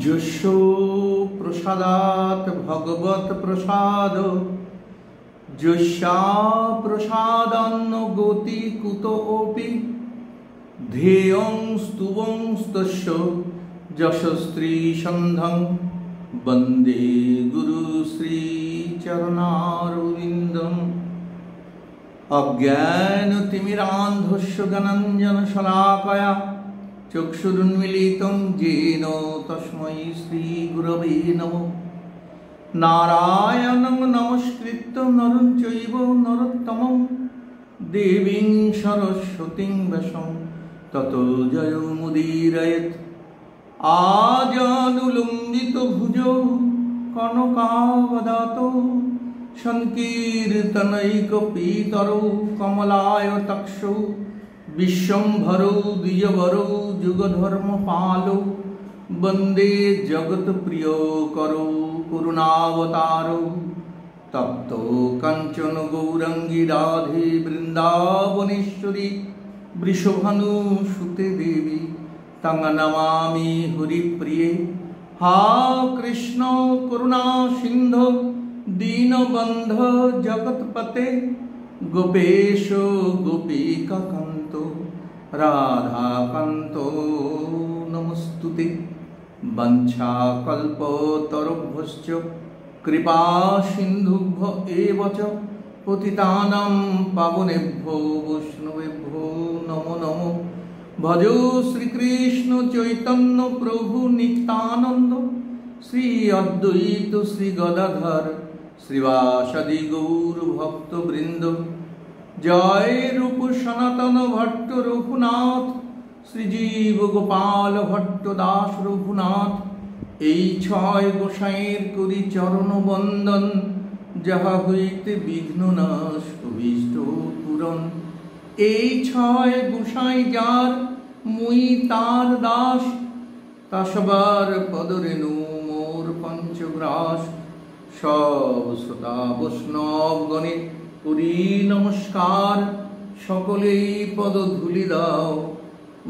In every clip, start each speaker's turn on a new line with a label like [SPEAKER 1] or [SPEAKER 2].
[SPEAKER 1] যস্য প্রসাদাৎ ভগবৎ প্রসাদ যস্যা প্রসাদান্ন গতি কুতোপি ধ্যেয়ং স্তুবং তস্য যশস্ত্রী সন্ধং বন্দে গুরু শ্রী চরণারবিন্দম। অজ্ঞানতিমিরান্ধস্য জ্ঞানাঞ্জন শলাকয়া চক্ষুरुन्मीलितं येन तस्मै श्रीगुरवे नमः। नारायणं नमस्कृत्य नरं चैव नरोत्तमं देवीं सरस्वतीं व्यासं ततो जयमुदीरयेत्। आजानुलम्बितो भुजौ कनकावदातो संकीर्तनैकपीतरौ कमलायताक्षौ विश्वम्भरौ द्विजवरौ जुगधर्मपालौ वन्दे जगत्प्रियो करौ करुणावतारौ। तप्तो काञ्चन गौरङ्गी राधे वृन्दावनेश्वरी वृषभानुसुते देवी तं नमामि हरिप्रिये। हा कृष्ण करुणा सिन्धो दीनबन्धो जगत्पते गोपेश गोपिकान्तो राधाकान्तो नमस्तुते। वंशाकल्पतरुभ्यश्च कृपा सिन्धुभ्य एव च पतितानां पावनेभ्यो वैष्णवेभ्यो नमो नमो। भजो श्रीकृष्ण चैतन्य प्रभु नित्यानंद श्री अद्वैत श्री गदाधर श्रीवासदि गौर भक्तवृंद। जय रूप सनातन भट्ट रघुनाथ श्रीजीव गोपाल भट्ट दास रघुनाथ। এই ছয় গোসাইয়ের করি চরণ বন্দন যাহা হইতে বিঘ্ন নাশ অভীষ্ট পূরণ। এই ছয় গোসাই যার মুই তার দাস তা সবার পদরেণু মোর পঞ্চগ্রাস। সব শ্রোতা বৈষ্ণব গণে করি নমস্কার সকলেই পদ ধুলি দাও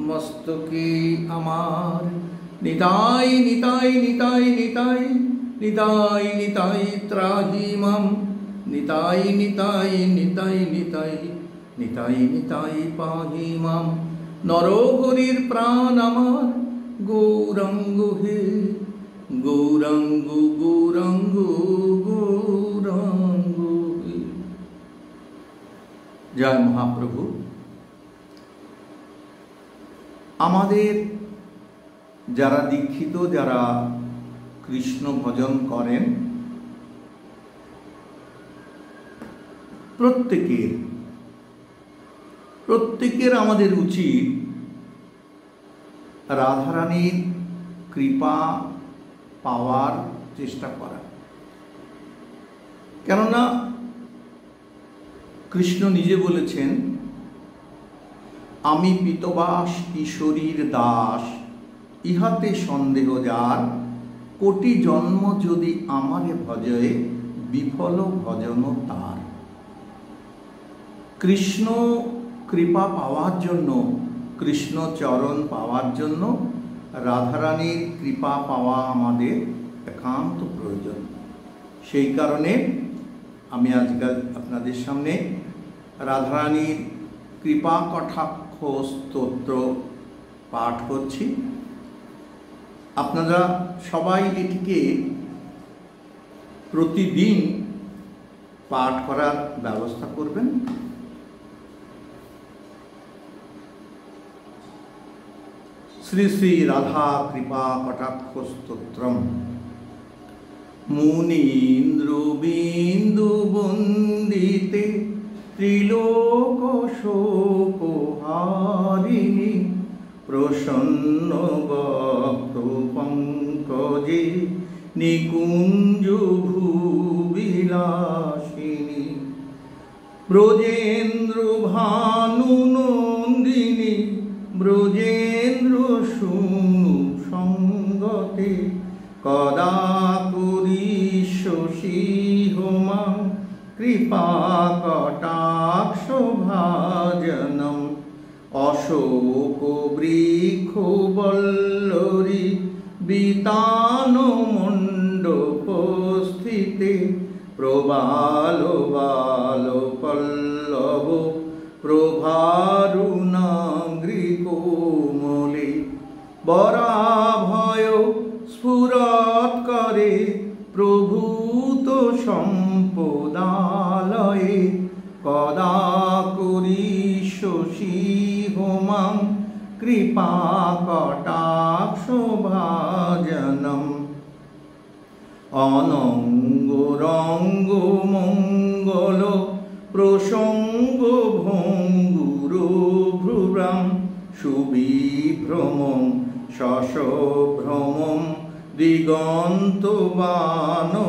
[SPEAKER 1] মস্তকে আমার। নিতাই নিতাই নিতাই নিতাই নিতাই নিতাই ত্রাহি মাম। নিতাই নিতাই নিতাই নিতাই নিতাই নিতাই পাহি মাম। নরহরির প্রাণ আমার গৌরাঙ্গ হে গৌরাঙ্গ গৌরাঙ্গ গৌরাঙ্গ হে। জয় মহাপ্রভু। আমাদের যারা দীক্ষিত, যারা কৃষ্ণ ভজন করেন, প্রত্যেকের আমাদের উচিত রাধারানীর কৃপা পাওয়ার চেষ্টা করা। কেননা কৃষ্ণ নিজে বলেছেন, আমি পীতবাস ঈশ্বরীর দাস, ইহাতে সন্দেহ যার, কোটি জন্ম যদি আমারে ভজয়ে বিফল ভজন তার। কৃষ্ণ কৃপা পাওয়ার জন্য, কৃষ্ণ চরণ পাওয়ার জন্য রাধারানীর কৃপা পাওয়া আমাদের একান্ত প্রয়োজন। সেই কারণে আমি আজকাল আপনাদের সামনে রাধারানীর কৃপা কটাক্ষ স্তোত্র পাঠ করছি। আপনারা সবাই এটিকে প্রতিদিন পাঠ করার ব্যবস্থা করবেন। শ্রী শ্রী রাধা কৃপা কটাক্ষ স্তোত্রম। মুনীন্দ্র বিন্দু বন্দিতে ত্রিলোক শোকহারিণী প্রসন্ন বক্ত পঙ্কজে নিকুঞ্জ ভূবিলাসিনী ব্রজেন্দ্র ভানু নন্দিনী ব্রজেন্দ্র শুনু সঙ্গতে কদা করিষ্যসি হোমা কৃপা কটাক্ষ ভাজনম অশোক বৃক্ষ বল্লরী বিতান মণ্ডপস্থিতে প্রবালো বালো পল্লব প্রভারুণাগ্রি কোমলে বরাভয় স্ফুরৎ করে প্রভূত সম্পদালয়ে কদা করিষ্যসি হোমাং কৃপা কটাক্ষ ভাজনম অনঙ্গ রঙ্গ মঙ্গল প্রসঙ্গ ভঙ্গুর ভ্রুরাম সুবিভ্রমং শশভ্রমং দিগন্ত বানপাতনৈ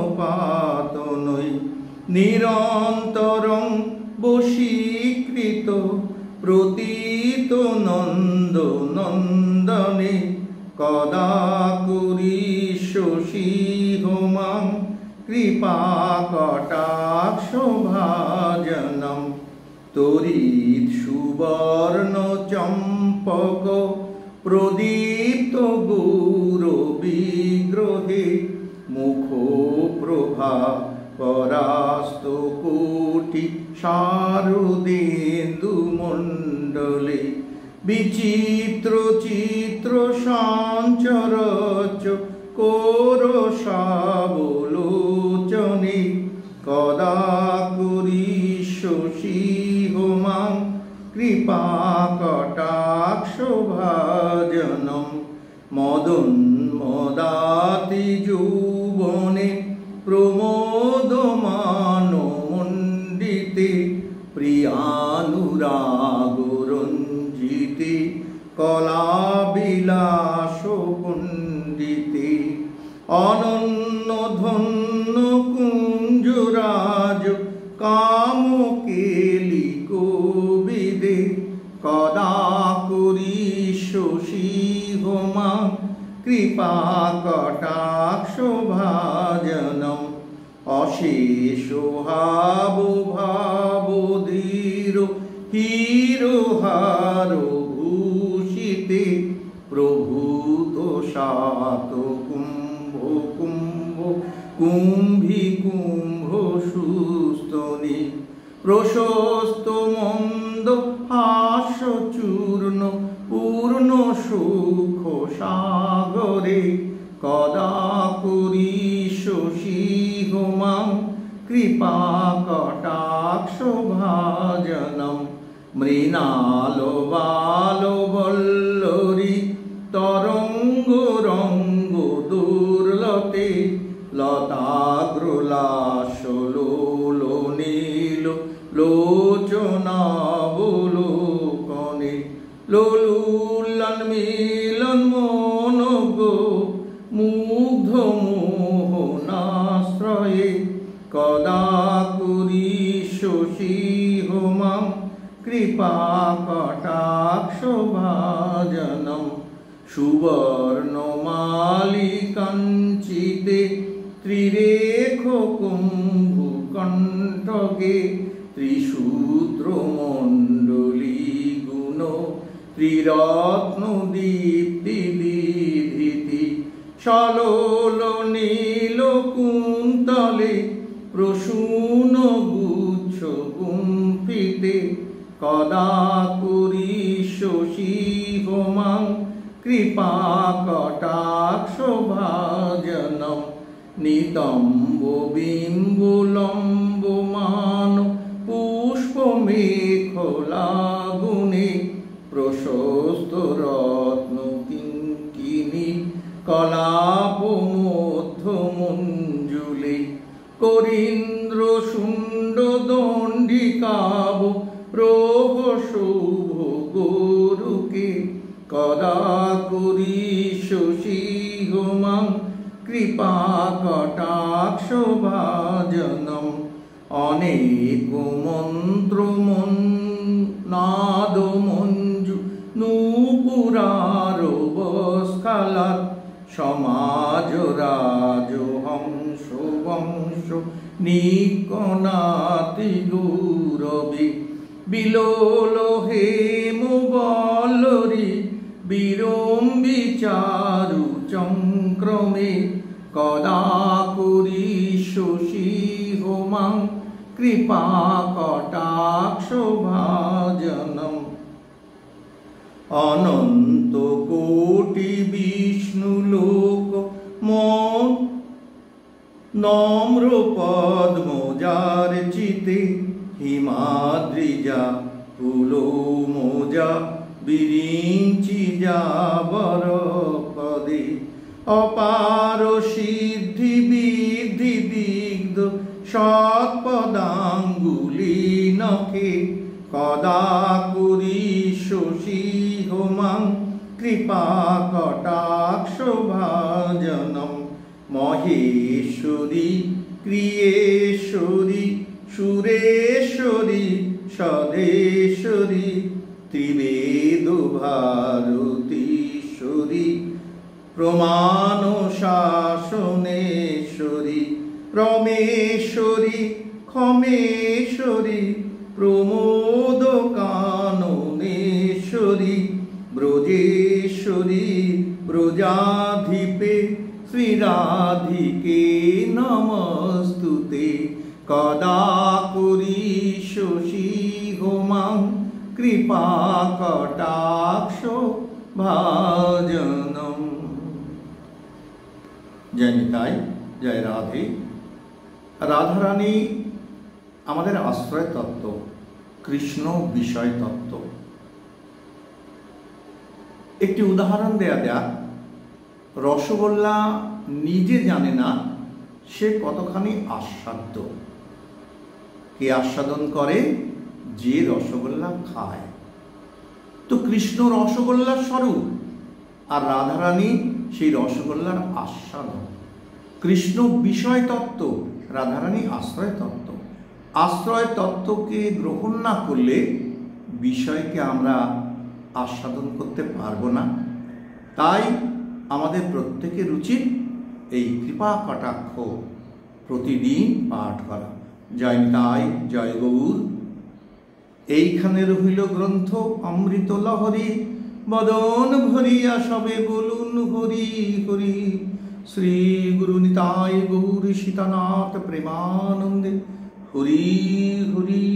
[SPEAKER 1] নিরন্তরং বশীকৃত প্রতীত নন্দ নন্দনে কদা করিষ্যসি হোমাং কৃপা কটাক্ষ ভাজনম তরিৎ সুবর্ণ চম্পক প্রদীপ্ত গৌর বিগ্রহে মুখ প্রভা পরাস্ত কোটি শারদেন্দু মণ্ডলে বিচিত্র চিত্র সঞ্চরচ কোরসাবলোচনে কদা করিষ্যসি হোমাং কৃপা কটাক্ষ ভাজনম মদোন্মদাতি যৌবনে প্রমোদমান মণ্ডিতে প্রিয়ানুরাগ রঞ্জিতে কলাবিলাস পণ্ডিতে অনন্য ধন্য কুঞ্জরাজ কামকেলি কোবিদে কদা করিষ্যসি হোমাং কৃপা কটাক্ষ ভাজনম অশেষ ভাব ভাবধীর হিরোহার ভূষিতে প্রভূত সাত কুম্ভ কুম্ভ কুম্ভি কুম্ভ সুস্তনি প্রশস্ত মন্দ হাস্য চূর্ণ পূর্ণ সুখ সাগরে কদা করিষ্যসি হোমাং কৃপা কটাক্ষ ভাজনম মৃণাল বাল বল্লরী তরঙ্গ রঙ্গ দুর্লতে লতাগ্রলাস লোলো নীল লোচনাবলোকনে লোলুল্লন মিলন মনোগ মুগ্ধ মোহনাশ্রয়ে কদা করিষ্যসি হোমাং কৃপা কটাক্ষ ভাজনম সুবর্ণমালিকাঞ্চিতে ত্রিরেখ কুম্ভু কণ্ঠকে ত্রিশূদ্র মণ্ডলী গুণ ত্রিরত্ন দীপ্তি বিধিতি সলোল নীল কুন্তলে প্রসূন গুচ্ছ গুম্ফিতে কদা করিষ্যসি হোমাং কৃপা কটাক্ষ ভাজনম নিতম্ব বিম্বুলম্বমান পুষ্প মেখলাগুনে প্রশস্ত রত্ন কিঙ্কিনী কলাপ মধ্য মঞ্জুলে করিন্দ্র শুণ্ড দণ্ডিকাব প্রভ শুভ গরুকে কদা করিষ্যসি হোমাং কৃপা কটাক্ষ ভাজনম অনেক মন্ত্র নাদ মঞ্জু নূপুরার বস্কালাত সমাজ রাজ হংস বংশ নিকনাতি গৌরবে বিলোল হেম বল্লরী বিরম্বি চারু সংক্রমে কদা করিষ্যসি হোমাং কৃপা কটাক্ষ ভাজনম। অনন্ত কোটি বিষ্ণু লোক মন নম্র পদ্ম যার চিতে হিমাদ্রিজা পুলো মোজা বিরিঞ্চি যাবর পদে অপার সিদ্ধি বিদ্ধি দিগ্ধ সৎপদাঙ্গুলি নখে কদা করিষ্যসি হোমাং কৃপা কটাক্ষ ভাজনম। মহেশ্বরী ক্রিয়েশ্বরী সুরেশ্বরী সদেশ্বরী ত্রিবেদ ভারতীশ্বরী প্রমাণ শাসনেশ্বরী রমেশ্বরী ক্ষমেশ্বরী প্রমোদ কাননেশ্বরী ব্রজেশ্বরী ব্রজাধিপে শ্রীরাধিকে নমস্তুতে কদা করিষ্যসি হোমাং কৃপা কটাক্ষ ভাজনম। জয় নিতাই, জয় রাধে। রাধারানী আমাদের আশ্রয় তত্ত্ব, কৃষ্ণ বিষয় তত্ত্ব। একটি উদাহরণ দেয়া যাক। রসগোল্লা নিজে জানে না সে কতখানি আস্বাদ্য। কে আস্বাদন করে? যে রসগোল্লা খায়। তো কৃষ্ণ রসগোল্লার স্বরূপ, আর রাধারানী সেই রসগোল্লার আস্বাদন। কৃষ্ণ বিষয় তত্ত্ব, রাধারানী আশ্রয় তত্ত্ব। আশ্রয় তত্ত্বকে গ্রহণ না করলে বিষয়কে আমরা আস্বাদন করতে পারবো না। তাই আমাদের প্রত্যেকের উচিত এই কৃপা কটাক্ষ প্রতিদিন পাঠ করা। জয় নিতাই, জয় গৌর। এইখানে রহিল গ্রন্থ অমৃত লহরী, বদন ভরিয়া সবে বলুন হরি হরি। শ্রী গুরু নিতাই গৌর সীতানাথ প্রেমানন্দে হরি হরি।